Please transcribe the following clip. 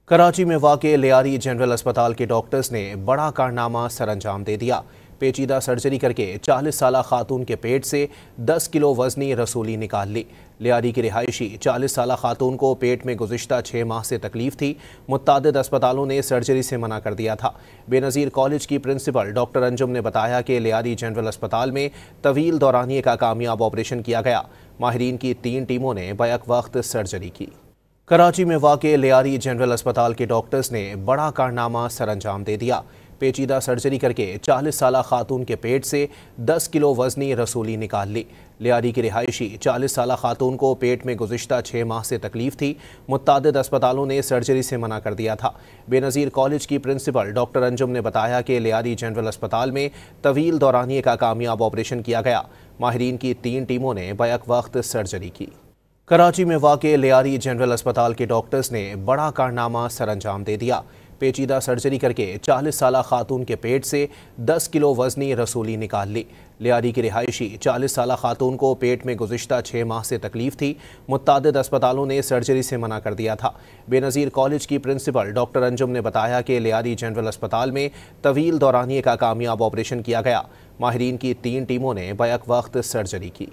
کراچی میں واقع لیاری جنرل اسپتال کے ڈاکٹرز نے بڑا کارنامہ سر انجام دے دیا۔ پیچیدہ سرجری کر کے 40 سالہ خاتون کے پیٹ سے 10 کلو وزنی رسولی نکال لی۔ لیاری کی رہائشی 40 سالہ خاتون کو پیٹ میں گزشتہ 6 ماہ سے تکلیف تھی۔ متعدد اسپتالوں نے سرجری سے منع کر دیا تھا۔ بے نظیر کالج کی پرنسپل ڈاکٹر انجم نے بتایا کہ لیاری جنرل اسپتال میں طویل دورانیے کا کامیاب آپریشن کیا گیا۔ ماہرین کی 3 ٹیموں نے بیک وقت سرجری کی۔ کراچی میں واقع لیاری جنرل اسپتال کے ڈاکٹرز نے بڑا کارنامہ سر انجام دے دیا۔ پیچیدہ سرجری کر کے 40 سالہ خاتون کے پیٹ سے 10 کلو وزنی رسولی نکال لی۔ لیاری کی رہائشی 40 سالہ خاتون کو پیٹ میں گزشتہ 6 ماہ سے تکلیف تھی۔ متعدد اسپتالوں نے سرجری سے منع کر دیا تھا۔ بے نظیر کالج کی پرنسپل ڈاکٹر انجم نے بتایا کہ لیاری جنرل اسپتال میں طویل دورانیے کا کامیاب آپریشن کیا گیا۔ ماہرین کی 3 ٹیموں نے بیک وقت سرجری کی۔ کراچی میں واقع لیاری جنرل اسپتال کے ڈاکٹرز نے بڑا کارنامہ سر انجام دے دیا۔ پیچیدہ سرجری کر کے 40 سالہ خاتون کے پیٹ سے 10 کلو وزنی رسولی نکال لی۔ لیاری کی رہائشی 40 سالہ خاتون کو پیٹ میں گزشتہ 6 ماہ سے تکلیف تھی۔ متعدد اسپتالوں نے سرجری سے منع کر دیا تھا۔ بے نظیر کالج کی پرنسپل ڈاکٹر انجم نے بتایا کہ لیاری جنرل اسپتال میں طویل دورانیے کا کامیاب آپریشن کیا گیا۔ ماہرین کی 3 ٹیموں نے بیک وقت سرجری کی۔